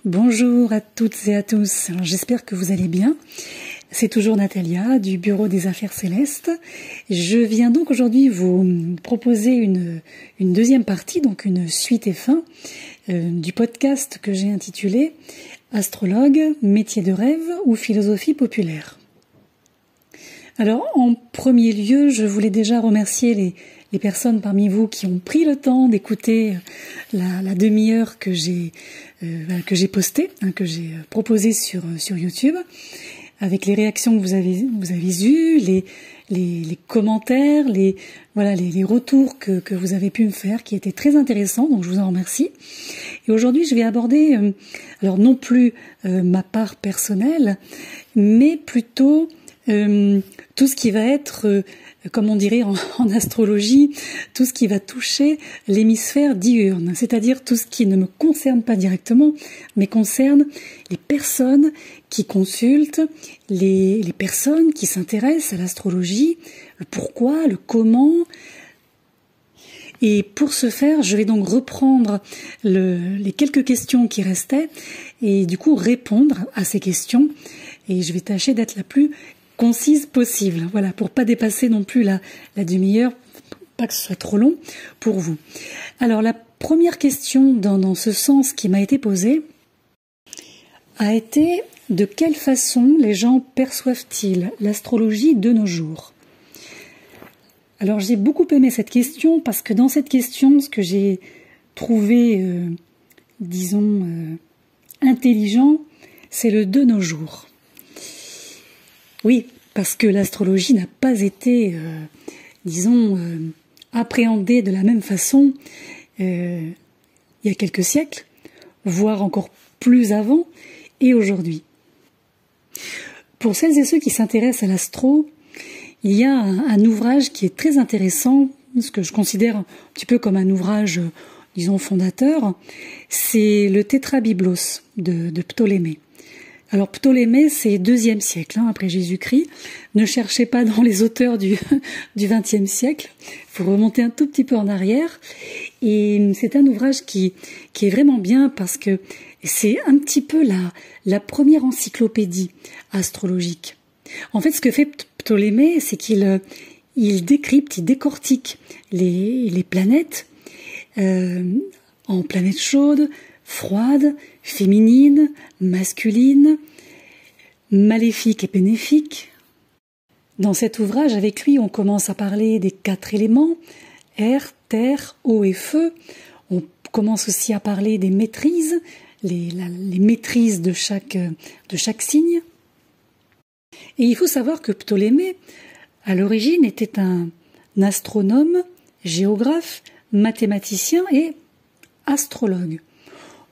Bonjour à toutes et à tous, j'espère que vous allez bien. C'est toujours Natalia du Bureau des Affaires Célestes. Je viens donc aujourd'hui vous proposer une deuxième partie, donc une suite et fin du podcast que j'ai intitulé Astrologue, métier de rêve ou philosophie populaire. Alors en premier lieu, je voulais déjà remercier les personnes parmi vous qui ont pris le temps d'écouter la demi-heure que j'ai postée, que j'ai proposée sur YouTube, avec les réactions que vous avez eues, les commentaires, les retours que vous avez pu me faire, qui étaient très intéressants, donc je vous en remercie. Et aujourd'hui, je vais aborder, alors non plus ma part personnelle, mais plutôt tout ce qui va être, comme on dirait en astrologie, tout ce qui va toucher l'hémisphère diurne, c'est-à-dire tout ce qui ne me concerne pas directement, mais concerne les personnes qui consultent, les personnes qui s'intéressent à l'astrologie, le pourquoi, le comment. Et pour ce faire, je vais donc reprendre les quelques questions qui restaient et du coup répondre à ces questions. Et je vais tâcher d'être la plus concise possible, voilà, pour pas dépasser non plus la demi-heure, pas que ce soit trop long pour vous. Alors la première question dans ce sens qui m'a été posée a été: de quelle façon les gens perçoivent-ils l'astrologie de nos jours? Alors j'ai beaucoup aimé cette question parce que dans cette question, ce que j'ai trouvé, intelligent, c'est le de nos jours. Oui, parce que l'astrologie n'a pas été, appréhendée de la même façon il y a quelques siècles, voire encore plus avant, et aujourd'hui. Pour celles et ceux qui s'intéressent à l'astro, il y a un ouvrage qui est très intéressant, ce que je considère un petit peu comme un ouvrage, fondateur, c'est le Tétrabiblos de Ptolémée. Alors Ptolémée, c'est 2e siècle, après Jésus-Christ. Ne cherchez pas dans les auteurs du XXe siècle. Il faut remonter un tout petit peu en arrière. Et c'est un ouvrage qui est vraiment bien parce que c'est un petit peu la première encyclopédie astrologique. En fait, ce que fait Ptolémée, c'est qu'il décrypte, il décortique les planètes en planètes chaudes, froides, féminines, masculines, maléfiques et bénéfiques. Dans cet ouvrage, avec lui, on commence à parler des 4 éléments, air, terre, eau et feu. On commence aussi à parler des maîtrises, les maîtrises de chaque signe. Et il faut savoir que Ptolémée, à l'origine, était un astronome, géographe, mathématicien et astrologue.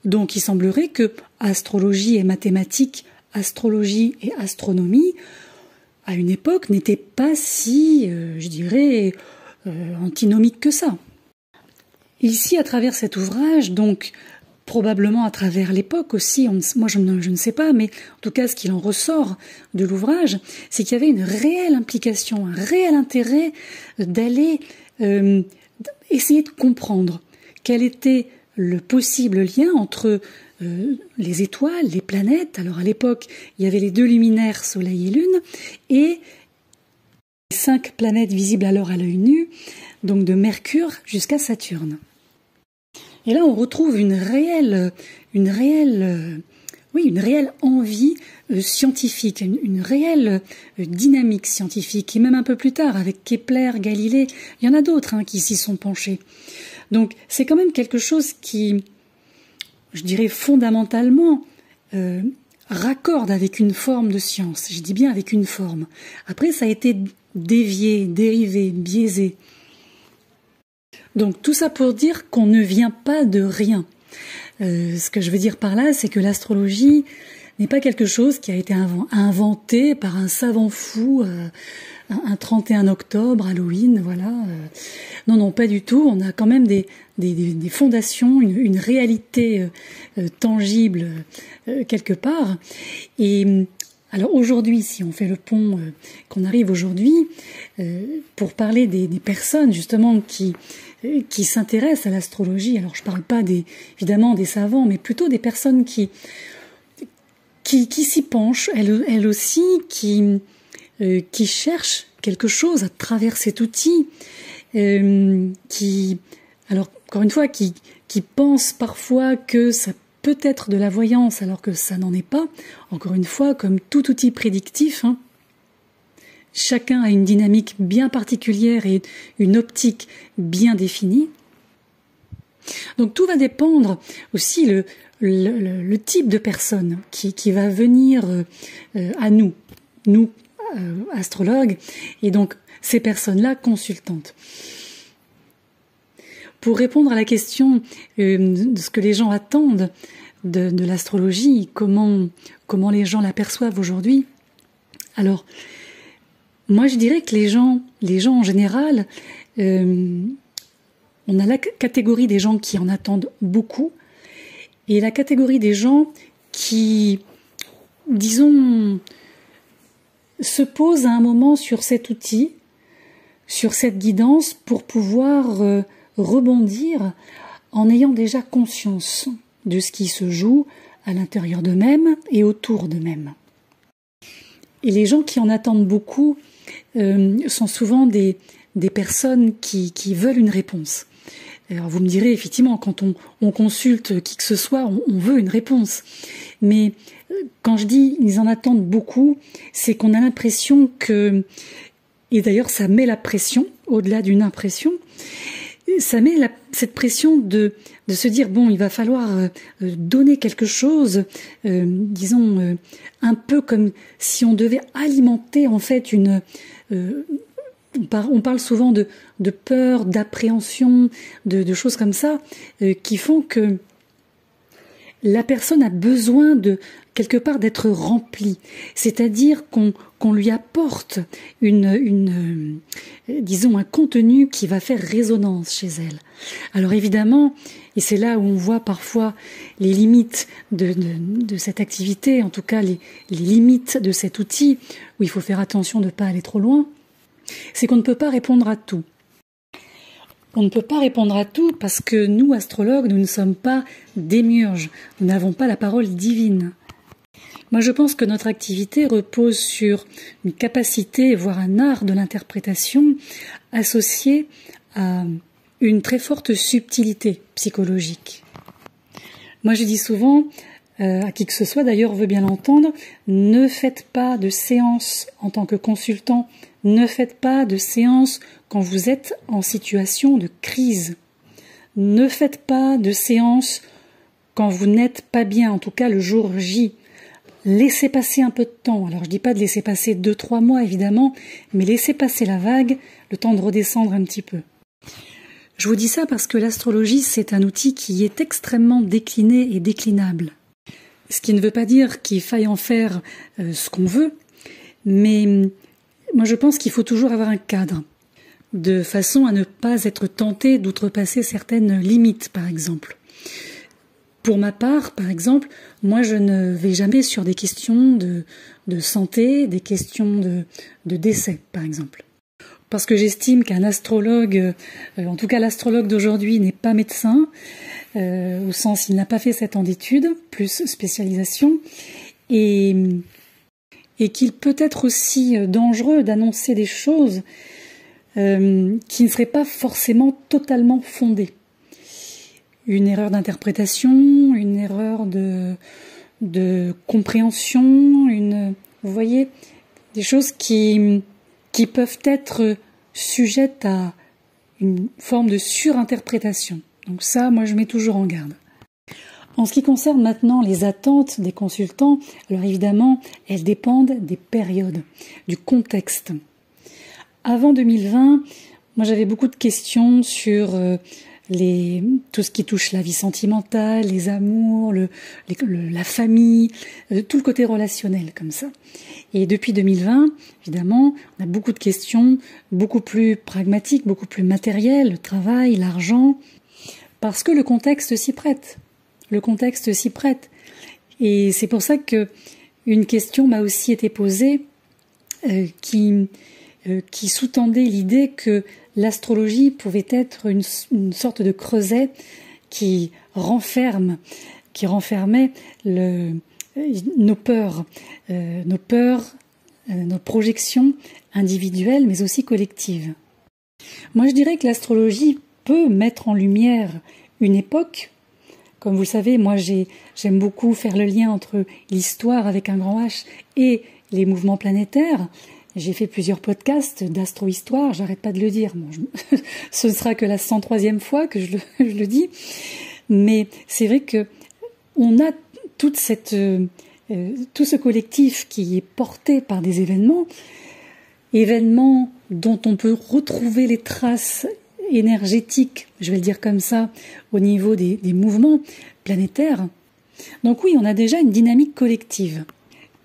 Donc il semblerait que astrologie et mathématiques, astrologie et astronomie, à une époque, n'étaient pas si, antinomiques que ça. Ici, à travers cet ouvrage, donc probablement à travers l'époque aussi, moi je ne sais pas, mais en tout cas ce qu'il en ressort de l'ouvrage, c'est qu'il y avait une réelle implication, un réel intérêt d'aller essayer de comprendre quel était le possible lien entre les étoiles, les planètes. Alors à l'époque, il y avait les 2 luminaires, Soleil et Lune, et les 5 planètes visibles alors à l'œil nu, donc de Mercure jusqu'à Saturne. Et là, on retrouve une réelle envie scientifique, une réelle dynamique scientifique, et même un peu plus tard avec Kepler, Galilée, il y en a d'autres qui s'y sont penchés. Donc c'est quand même quelque chose qui, je dirais fondamentalement, raccorde avec une forme de science. Je dis bien avec une forme. Après, ça a été dévié, dérivé, biaisé. Donc tout ça pour dire qu'on ne vient pas de rien. Ce que je veux dire par là, c'est que l'astrologie n'est pas quelque chose qui a été inventé par un savant fou un 31 octobre, Halloween, voilà. Non, pas du tout. On a quand même des fondations, une réalité tangible quelque part. Et Alors aujourd'hui, si on fait le pont, qu'on arrive aujourd'hui, pour parler des personnes justement qui s'intéressent à l'astrologie, alors je parle pas évidemment des savants, mais plutôt des personnes qui s'y penchent, elles aussi, qui cherchent quelque chose à travers cet outil, alors encore une fois, qui pensent parfois que ça peut être de la voyance alors que ça n'en est pas. Encore une fois, comme tout outil prédictif, hein, chacun a une dynamique bien particulière et une optique bien définie. Donc tout va dépendre aussi le type de personne qui va venir à nous astrologues, et donc ces personnes-là consultantes. Pour répondre à la question de ce que les gens attendent de l'astrologie, comment les gens l'aperçoivent aujourd'hui, alors moi je dirais que les gens en général, on a la catégorie des gens qui en attendent beaucoup et la catégorie des gens qui, disons, se posent à un moment sur cet outil, sur cette guidance pour pouvoir rebondir en ayant déjà conscience de ce qui se joue à l'intérieur d'eux-mêmes et autour d'eux-mêmes. Et les gens qui en attendent beaucoup sont souvent des personnes qui veulent une réponse. Alors vous me direz, effectivement, quand on consulte qui que ce soit, on veut une réponse. Mais quand je dis ils en attendent beaucoup, c'est qu'on a l'impression que, et d'ailleurs ça met la pression, au-delà d'une impression, ça met cette pression de se dire, bon, il va falloir donner quelque chose, disons, un peu comme si on devait alimenter en fait on parle souvent de peur, d'appréhension, de choses comme ça, qui font que la personne a besoin quelque part d'être remplie, c'est-à-dire qu'on lui apporte disons un contenu qui va faire résonance chez elle. Alors évidemment, et c'est là où on voit parfois les limites de cette activité, en tout cas les limites de cet outil, où il faut faire attention de ne pas aller trop loin, c'est qu'on ne peut pas répondre à tout. On ne peut pas répondre à tout parce que nous, astrologues, nous ne sommes pas démiurges, nous n'avons pas la parole divine. Moi, je pense que notre activité repose sur une capacité, voire un art de l'interprétation associé à une très forte subtilité psychologique. Moi, je dis souvent, à qui que ce soit d'ailleurs veut bien l'entendre, ne faites pas de séance en tant que consultant, ne faites pas de séance quand vous êtes en situation de crise. Ne faites pas de séance quand vous n'êtes pas bien, en tout cas le jour J. Laissez passer un peu de temps. Alors je dis pas de laisser passer 2-3 mois évidemment, mais laissez passer la vague, le temps de redescendre un petit peu. Je vous dis ça parce que l'astrologie, c'est un outil qui est extrêmement décliné et déclinable. Ce qui ne veut pas dire qu'il faille en faire ce qu'on veut, mais moi je pense qu'il faut toujours avoir un cadre, de façon à ne pas être tenté d'outrepasser certaines limites, par exemple. Pour ma part, par exemple, moi je ne vais jamais sur des questions de santé, des questions de décès, par exemple. Parce que j'estime qu'un astrologue, en tout cas l'astrologue d'aujourd'hui n'est pas médecin, au sens il n'a pas fait 7 ans d'études, plus spécialisation, et qu'il peut être aussi dangereux d'annoncer des choses qui ne seraient pas forcément totalement fondées. Une erreur d'interprétation, une erreur de compréhension, vous voyez, des choses qui peuvent être sujettes à une forme de surinterprétation. Donc ça, moi je mets toujours en garde. En ce qui concerne maintenant les attentes des consultants, alors évidemment, elles dépendent des périodes, du contexte. Avant 2020, moi j'avais beaucoup de questions sur tout ce qui touche la vie sentimentale, les amours, la famille, tout le côté relationnel comme ça. Et depuis 2020, évidemment, on a beaucoup de questions, beaucoup plus pragmatiques, beaucoup plus matérielles, le travail, l'argent, parce que le contexte s'y prête. Le contexte s'y prête. Et c'est pour ça que une question m'a aussi été posée qui sous-tendait l'idée que l'astrologie pouvait être une sorte de creuset qui renfermait nos peurs, nos projections individuelles mais aussi collectives. Moi je dirais que l'astrologie peut mettre en lumière une époque. Comme vous le savez, moi j'aime beaucoup faire le lien entre l'histoire avec un grand H et les mouvements planétaires. J'ai fait plusieurs podcasts d'astro-histoire, j'arrête pas de le dire. Bon, ce ne sera que la 103e fois que je le dis. Mais c'est vrai que on a tout ce collectif qui est porté par des événements dont on peut retrouver les traces énergétiques, je vais le dire comme ça, au niveau des mouvements planétaires. Donc oui, on a déjà une dynamique collective.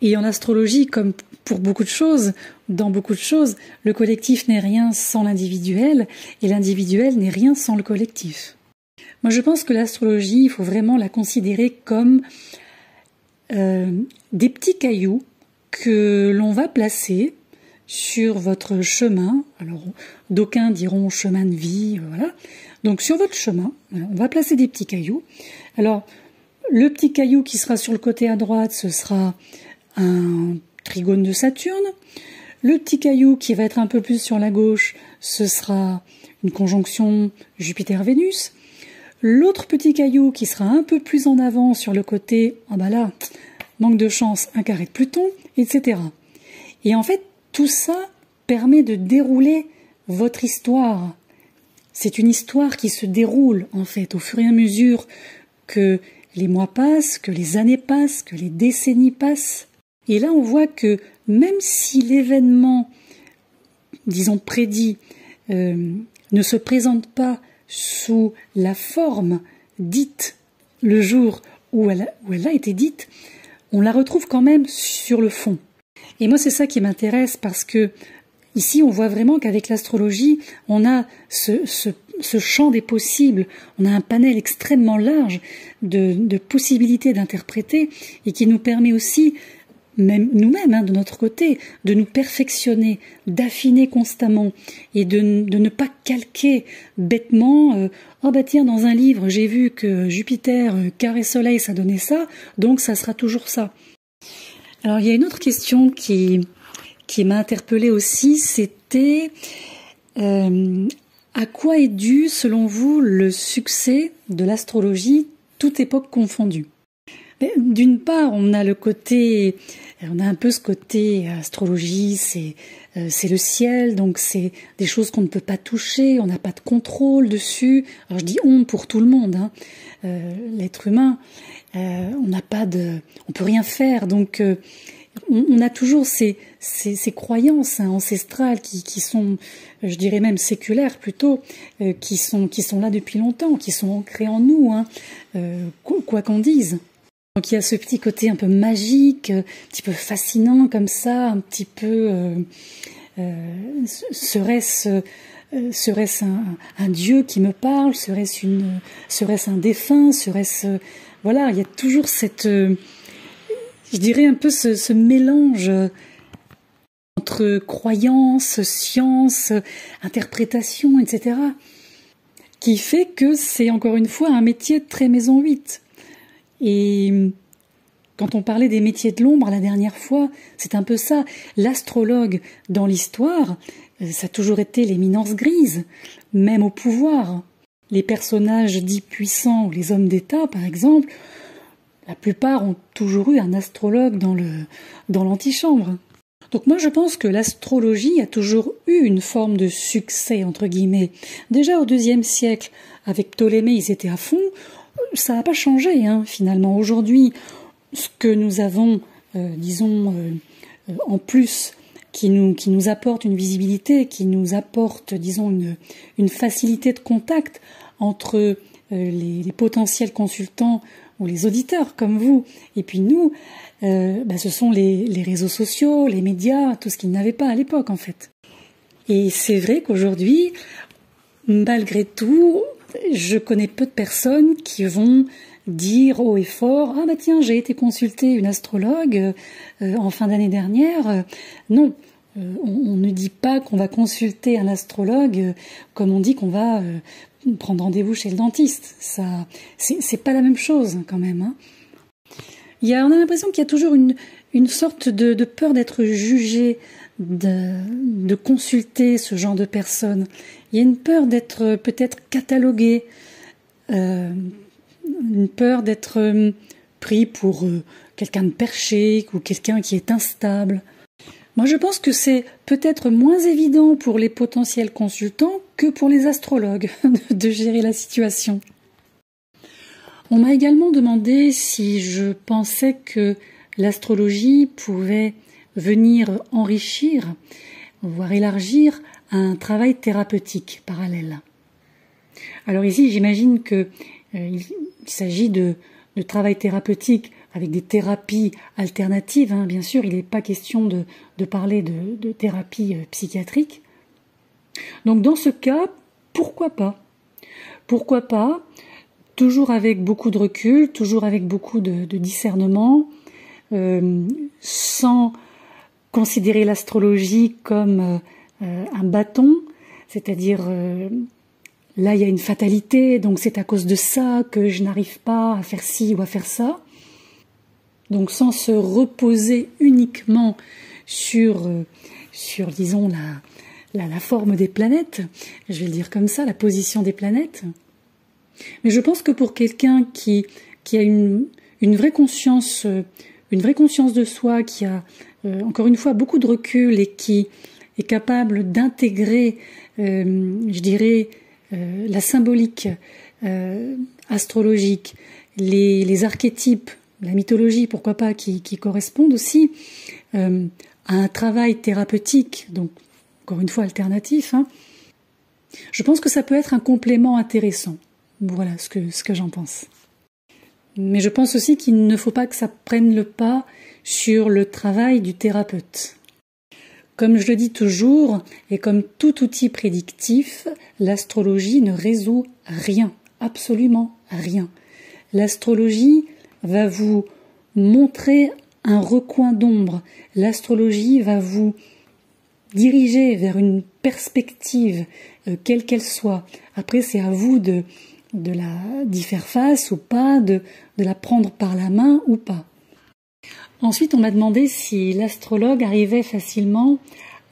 Et en astrologie, comme pour beaucoup de choses, dans beaucoup de choses, le collectif n'est rien sans l'individuel, et l'individuel n'est rien sans le collectif. Moi, je pense que l'astrologie, il faut vraiment la considérer comme des petits cailloux que l'on va placer sur votre chemin. Alors, d'aucuns diront chemin de vie, voilà. Donc, sur votre chemin, voilà, on va placer des petits cailloux. Alors, le petit caillou qui sera sur le côté à droite, ce sera un trigone de Saturne. Le petit caillou qui va être un peu plus sur la gauche, ce sera une conjonction Jupiter-Vénus. L'autre petit caillou qui sera un peu plus en avant sur le côté, ah bah là, manque de chance, un carré de Pluton, etc. Et en fait, tout ça permet de dérouler votre histoire. C'est une histoire qui se déroule, en fait, au fur et à mesure que les mois passent, que les années passent, que les décennies passent. Et là, on voit que même si l'événement, disons prédit, ne se présente pas sous la forme dite le jour où elle a été dite, on la retrouve quand même sur le fond. Et moi, c'est ça qui m'intéresse parce que ici, on voit vraiment qu'avec l'astrologie, on a ce champ des possibles, on a un panel extrêmement large de possibilités d'interpréter et qui nous permet aussi, même nous-mêmes, de notre côté, de nous perfectionner, d'affiner constamment et de ne pas calquer bêtement oh bah tiens, dans un livre, j'ai vu que Jupiter, carré Soleil, ça donnait ça, donc ça sera toujours ça. Alors, il y a une autre question qui m'a interpellée aussi, c'était à quoi est dû, selon vous, le succès de l'astrologie, toute époque confondue? D'une part, on a un peu ce côté astrologie, c'est le ciel, donc c'est des choses qu'on ne peut pas toucher, on n'a pas de contrôle dessus. Alors je dis on pour tout le monde, l'être humain, on peut rien faire, donc on a toujours ces croyances ancestrales qui sont, je dirais même séculaires plutôt, qui sont là depuis longtemps, qui sont ancrées en nous, quoi qu'on dise. Donc il y a ce petit côté un peu magique, un petit peu fascinant comme ça, un petit peu serait-ce un dieu qui me parle, serait-ce un défunt, serait-ce voilà, il y a toujours cette je dirais un peu ce mélange entre croyance, science, interprétation, etc. qui fait que c'est encore une fois un métier très maison 8. Et quand on parlait des métiers de l'ombre la dernière fois, c'est un peu ça. L'astrologue dans l'histoire, ça a toujours été l'éminence grise, même au pouvoir. Les personnages dits puissants ou les hommes d'État, par exemple, la plupart ont toujours eu un astrologue dans l'antichambre. Donc moi je pense que l'astrologie a toujours eu une forme de succès, entre guillemets. Déjà au IIe siècle, avec Ptolémée, ils étaient à fond. Ça n'a pas changé, finalement. Aujourd'hui, ce que nous avons, en plus, qui nous apporte une visibilité, qui nous apporte, disons, une facilité de contact entre les potentiels consultants ou les auditeurs comme vous, et puis nous, ce sont les réseaux sociaux, les médias, tout ce qu'ils n'avaient pas à l'époque, en fait. Et c'est vrai qu'aujourd'hui, malgré tout, je connais peu de personnes qui vont dire haut et fort « Ah bah tiens, j'ai été consulter une astrologue en fin d'année dernière ». Non, on ne dit pas qu'on va consulter un astrologue comme on dit qu'on va prendre rendez-vous chez le dentiste. Ça, c'est pas la même chose quand même. Hein. On a l'impression qu'il y a toujours une sorte de peur d'être jugé, de consulter ce genre de personnes. Il y a une peur d'être peut-être catalogué, une peur d'être pris pour quelqu'un de perché ou quelqu'un qui est instable. Moi, je pense que c'est peut-être moins évident pour les potentiels consultants que pour les astrologues de gérer la situation. On m'a également demandé si je pensais que l'astrologie pouvait venir enrichir, voire élargir un travail thérapeutique parallèle. Alors ici, j'imagine que il s'agit de travail thérapeutique avec des thérapies alternatives. Hein. Bien sûr, il n'est pas question de parler de thérapie psychiatrique. Donc dans ce cas, pourquoi pas? Pourquoi pas? Toujours avec beaucoup de recul, toujours avec beaucoup de discernement, sans considérer l'astrologie comme un bâton, c'est-à-dire là il y a une fatalité, donc c'est à cause de ça que je n'arrive pas à faire ci ou à faire ça. Donc sans se reposer uniquement sur disons la forme des planètes, je vais le dire comme ça, la position des planètes. Mais je pense que pour quelqu'un qui a une vraie conscience de soi, qui a encore une fois beaucoup de recul et qui est capable d'intégrer, je dirais, la symbolique astrologique, les archétypes, la mythologie, pourquoi pas, qui correspondent aussi à un travail thérapeutique, donc encore une fois alternatif, hein. Je pense que ça peut être un complément intéressant. Voilà ce que j'en pense. Mais je pense aussi qu'il ne faut pas que ça prenne le pas sur le travail du thérapeute. Comme je le dis toujours, et comme tout outil prédictif, l'astrologie ne résout rien, absolument rien. L'astrologie va vous montrer un recoin d'ombre. L'astrologie va vous diriger vers une perspective, quelle qu'elle soit. Après, c'est à vous d'y faire face ou pas, de la prendre par la main ou pas. Ensuite, on m'a demandé si l'astrologue arrivait facilement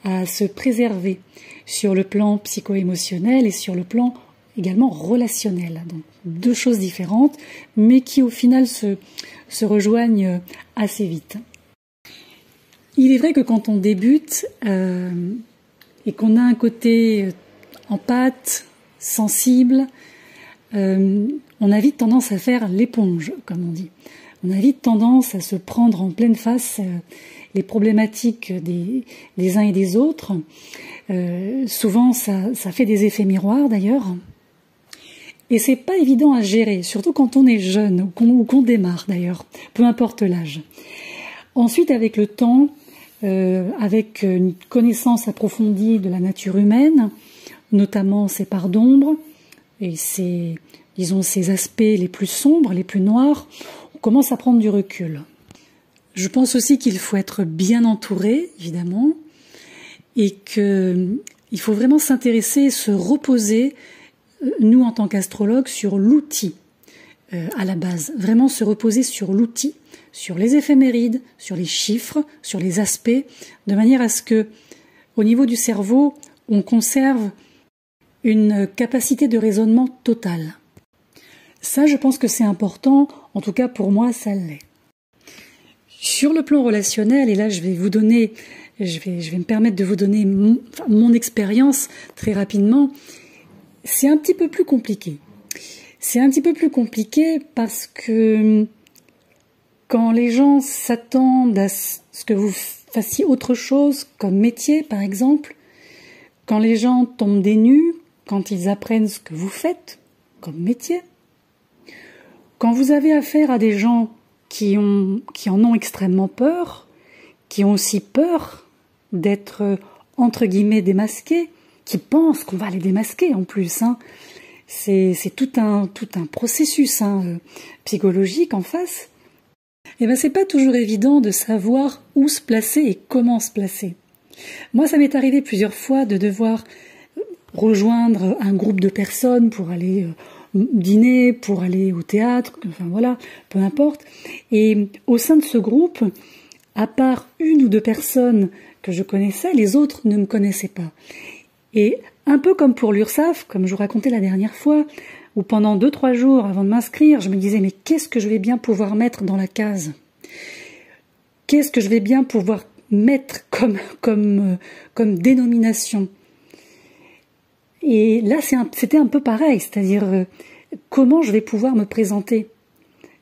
à se préserver sur le plan psycho-émotionnel et sur le plan également relationnel. Donc, deux choses différentes, mais qui au final se rejoignent assez vite. Il est vrai que quand on débute et qu'on a un côté empathe, sensible, on a vite tendance à faire l'éponge, comme on dit. On a vite tendance à se prendre en pleine face les problématiques des uns et des autres. Souvent, ça fait des effets miroirs d'ailleurs. Et c'est pas évident à gérer, surtout quand on est jeune ou qu'on démarre d'ailleurs, peu importe l'âge. Ensuite, avec le temps, avec une connaissance approfondie de la nature humaine, notamment ses parts d'ombre et ses aspects les plus sombres, les plus noirs, on commence à prendre du recul. Je pense aussi qu'il faut être bien entouré, évidemment, et qu'il faut vraiment s'intéresser, se reposer, nous en tant qu'astrologues, sur l'outil à la base. Vraiment se reposer sur l'outil, sur les éphémérides, sur les chiffres, sur les aspects, de manière à ce que, au niveau du cerveau, on conserve une capacité de raisonnement totale. Ça, je pense que c'est important, en tout cas pour moi, ça l'est. Sur le plan relationnel, et là je vais me permettre de vous donner mon expérience très rapidement, c'est un petit peu plus compliqué. C'est un petit peu plus compliqué parce que quand les gens s'attendent à ce que vous fassiez autre chose comme métier, par exemple, quand les gens tombent des nues, quand ils apprennent ce que vous faites comme métier, quand vous avez affaire à des gens qui en ont extrêmement peur, qui ont aussi peur d'être, entre guillemets, démasqués, qui pensent qu'on va les démasquer en plus, hein. c'est tout un processus psychologique en face. Et ben c'est pas toujours évident de savoir où se placer et comment se placer. Moi, ça m'est arrivé plusieurs fois de devoir rejoindre un groupe de personnes pour aller dîner, pour aller au théâtre, enfin voilà, peu importe. Et au sein de ce groupe, à part une ou deux personnes que je connaissais, les autres ne me connaissaient pas. Et un peu comme pour l'URSSAF, comme je vous racontais la dernière fois, où pendant 2-3 jours avant de m'inscrire, je me disais mais qu'est-ce que je vais bien pouvoir mettre dans la case? Qu'est-ce que je vais bien pouvoir mettre comme dénomination? Et là, c'était un peu pareil, c'est-à-dire comment je vais pouvoir me présenter.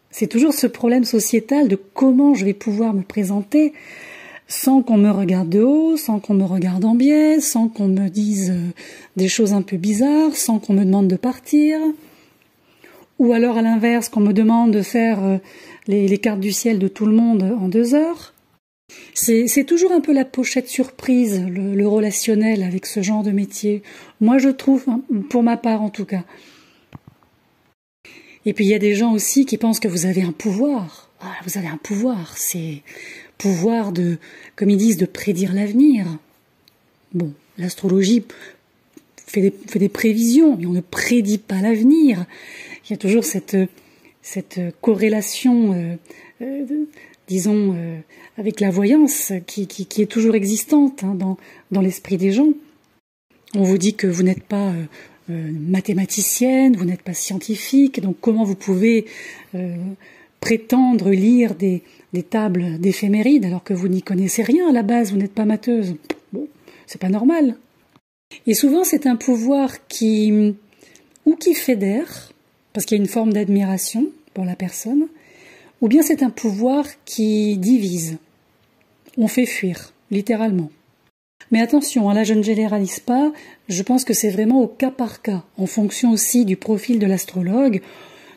C'est toujours ce problème sociétal de comment je vais pouvoir me présenter sans qu'on me regarde de haut, sans qu'on me regarde en biais, sans qu'on me dise des choses un peu bizarres, sans qu'on me demande de partir. Ou alors à l'inverse, qu'on me demande de faire les cartes du ciel de tout le monde en 2 heures. C'est toujours un peu la pochette surprise, le relationnel avec ce genre de métier. Moi, je trouve, pour ma part en tout cas. Et puis il y a des gens aussi qui pensent que vous avez un pouvoir. Ah, vous avez un pouvoir, c'est pouvoir de, comme ils disent, de prédire l'avenir. Bon, l'astrologie fait des prévisions, mais on ne prédit pas l'avenir. Il y a toujours cette corrélation, disons, avec la voyance qui est toujours existante dans l'esprit des gens. On vous dit que vous n'êtes pas mathématicienne, vous n'êtes pas scientifique, donc comment vous pouvez prétendre lire des tables d'éphémérides alors que vous n'y connaissez rien à la base, vous n'êtes pas matheuse. Bon, c'est pas normal. Et souvent c'est un pouvoir qui fédère, parce qu'il y a une forme d'admiration pour la personne, ou bien c'est un pouvoir qui divise. On fait fuir, littéralement. Mais attention, là je ne généralise pas, je pense que c'est vraiment au cas par cas, en fonction aussi du profil de l'astrologue,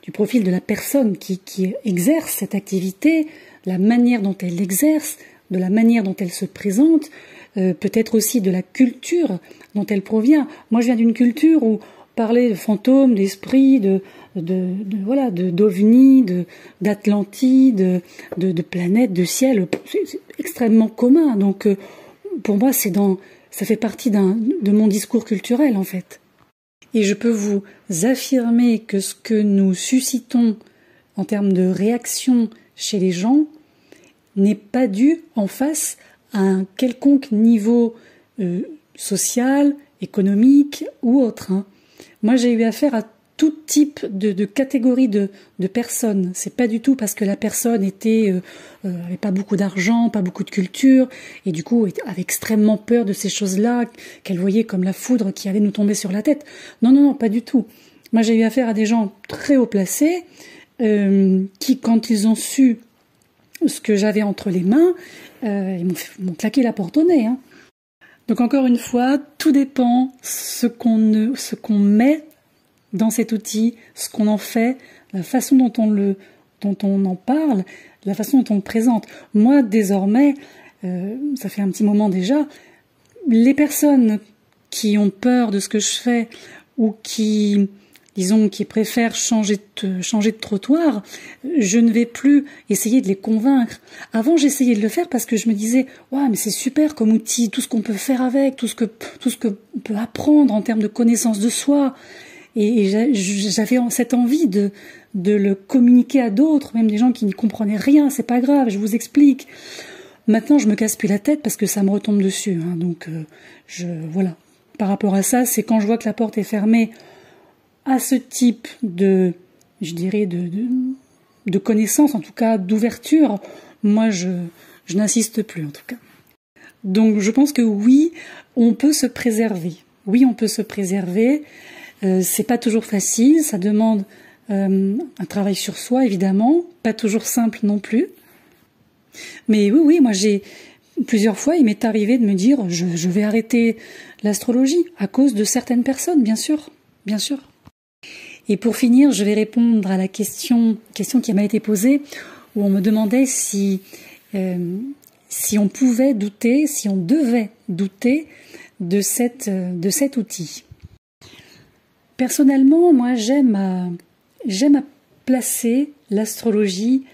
du profil de la personne qui exerce cette activité, la manière dont elle l'exerce, de la manière dont elle se présente, peut-être aussi de la culture dont elle provient. Moi je viens d'une culture où parler de fantômes, d'esprits, d'ovnis, d'Atlantide, de planètes, de ciel, c'est extrêmement commun. Donc pour moi ça fait partie de mon discours culturel en fait. Et je peux vous affirmer que ce que nous suscitons en termes de réaction chez les gens n'est pas dû en face à un quelconque niveau social, économique ou autre. Moi, j'ai eu affaire à tout type de catégorie de personnes. C'est pas du tout parce que la personne avait pas beaucoup d'argent, pas beaucoup de culture, et du coup avait extrêmement peur de ces choses-là, qu'elle voyait comme la foudre qui allait nous tomber sur la tête. Non, pas du tout. Moi, j'ai eu affaire à des gens très haut placés, qui, quand ils ont su ce que j'avais entre les mains, ils m'ont claqué la porte au nez. Donc encore une fois, tout dépend ce qu'on met dans cet outil, ce qu'on en fait, la façon dont on en parle, la façon dont on le présente. Moi, désormais, ça fait un petit moment déjà, les personnes qui ont peur de ce que je fais ou qui préfèrent changer de trottoir, je ne vais plus essayer de les convaincre. Avant, j'essayais de le faire parce que je me disais, ouais, mais c'est super comme outil, tout ce qu'on peut faire avec, tout ce que on peut apprendre en termes de connaissance de soi. Et j'avais cette envie de le communiquer à d'autres, même des gens qui n'y comprenaient rien, c'est pas grave, je vous explique. Maintenant, je me casse plus la tête parce que ça me retombe dessus. Donc, voilà. Par rapport à ça, c'est quand je vois que la porte est fermée à ce type de connaissance, en tout cas d'ouverture, moi je n'insiste plus en tout cas. Donc je pense que oui, on peut se préserver. Oui, on peut se préserver. C'est pas toujours facile, ça demande un travail sur soi évidemment, pas toujours simple non plus. Mais oui, moi plusieurs fois il m'est arrivé de me dire je vais arrêter l'astrologie à cause de certaines personnes, bien sûr. Et pour finir, je vais répondre à la question qui m'a été posée, où on me demandait si on pouvait douter, si on devait douter de cet outil. Personnellement, moi j'aime à placer l'astrologie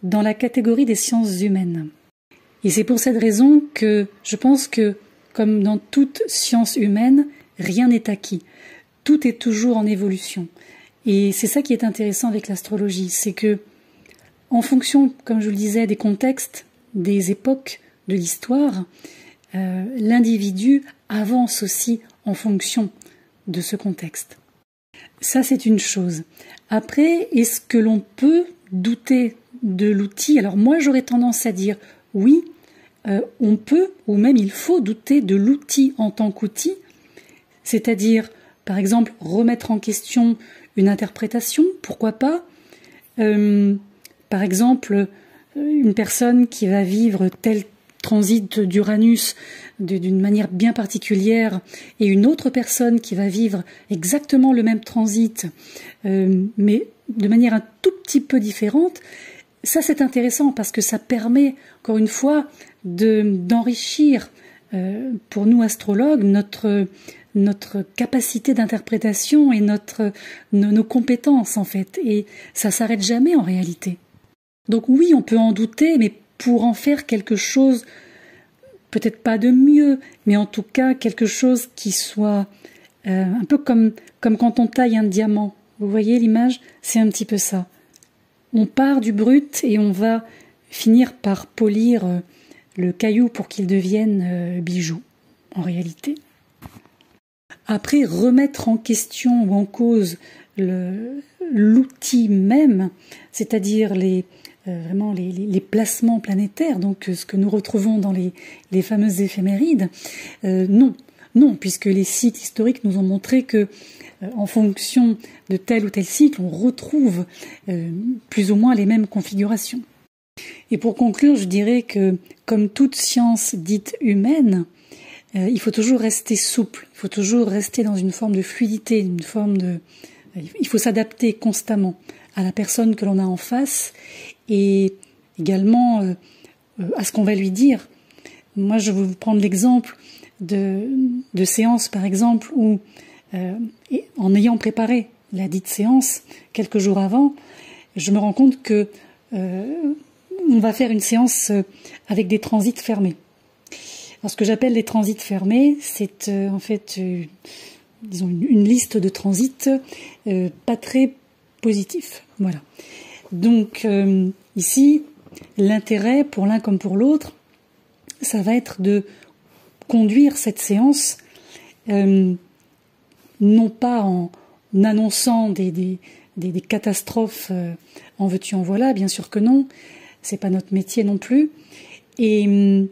dans la catégorie des sciences humaines. Et c'est pour cette raison que je pense que, comme dans toute science humaine, rien n'est acquis. Tout est toujours en évolution. Et c'est ça qui est intéressant avec l'astrologie, c'est que, en fonction, comme je le disais, des contextes, des époques de l'histoire, l'individu avance aussi en fonction de ce contexte. Ça, c'est une chose. Après, est-ce que l'on peut douter de l'outil? Alors moi, j'aurais tendance à dire oui, on peut, ou même il faut douter de l'outil en tant qu'outil, c'est-à-dire, par exemple, remettre en question une interprétation, pourquoi pas. Par exemple, une personne qui va vivre tel transit d'Uranus d'une manière bien particulière et une autre personne qui va vivre exactement le même transit mais de manière un tout petit peu différente, ça c'est intéressant parce que ça permet encore une fois d'enrichir pour nous astrologues notre capacité d'interprétation et nos compétences en fait, et ça s'arrête jamais en réalité. Donc oui, on peut en douter, mais pour en faire quelque chose, peut-être pas de mieux, mais en tout cas quelque chose qui soit un peu comme quand on taille un diamant. Vous voyez l'image? C'est un petit peu ça. On part du brut et on va finir par polir le caillou pour qu'il devienne bijou, en réalité. Après, remettre en question ou en cause l'outil même, c'est-à-dire vraiment les placements planétaires, donc ce que nous retrouvons dans les fameuses éphémérides, non, puisque les sites historiques nous ont montré que en fonction de tel ou tel cycle, on retrouve plus ou moins les mêmes configurations. Et pour conclure, je dirais que, comme toute science dite humaine, il faut toujours rester souple, il faut toujours rester dans une forme de fluidité, il faut s'adapter constamment à la personne que l'on a en face et également à ce qu'on va lui dire. Moi, je vais vous prendre l'exemple de séances, par exemple, où en ayant préparé la dite séance quelques jours avant, je me rends compte que on va faire une séance avec des transits fermés. Alors, ce que j'appelle les transits fermés, c'est en fait disons une liste de transits pas très positifs. Voilà. Donc ici, l'intérêt pour l'un comme pour l'autre, ça va être de conduire cette séance non pas en annonçant des catastrophes en veux-tu en voilà, bien sûr que non, c'est pas notre métier non plus, et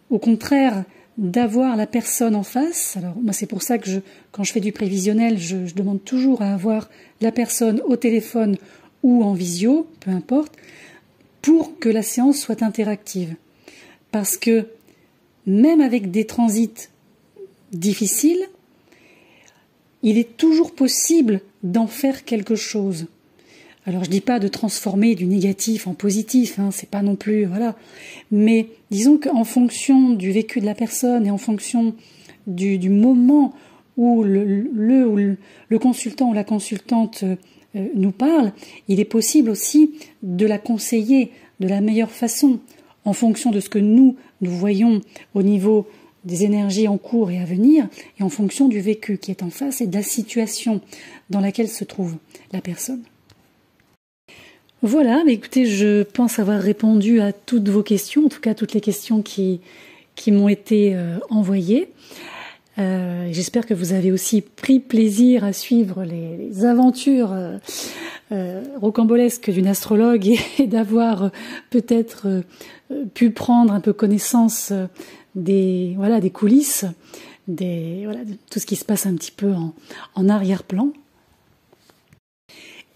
au contraire d'avoir la personne en face. Alors moi c'est pour ça que quand je fais du prévisionnel, je demande toujours à avoir la personne au téléphone ou en visio, peu importe, pour que la séance soit interactive. Parce que même avec des transits difficiles, il est toujours possible d'en faire quelque chose. Alors je dis pas de transformer du négatif en positif, hein, c'est pas non plus, voilà. Mais disons qu'en fonction du vécu de la personne et en fonction du moment où le consultant ou la consultante nous parle, il est possible aussi de la conseiller de la meilleure façon en fonction de ce que nous voyons au niveau des énergies en cours et à venir, et en fonction du vécu qui est en face et de la situation dans laquelle se trouve la personne. Voilà, mais écoutez, je pense avoir répondu à toutes vos questions, en tout cas toutes les questions qui m'ont été envoyées. J'espère que vous avez aussi pris plaisir à suivre les aventures rocambolesques d'une astrologue et d'avoir peut-être pu prendre un peu connaissance des coulisses, de tout ce qui se passe un petit peu en arrière-plan,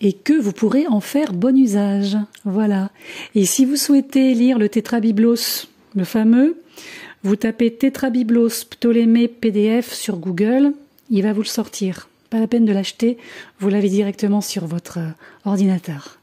et que vous pourrez en faire bon usage. Voilà. Et si vous souhaitez lire le Tétrabiblos, le fameux, vous tapez Tétrabiblos Ptolémée PDF sur Google, il va vous le sortir. Pas la peine de l'acheter, vous l'avez directement sur votre ordinateur.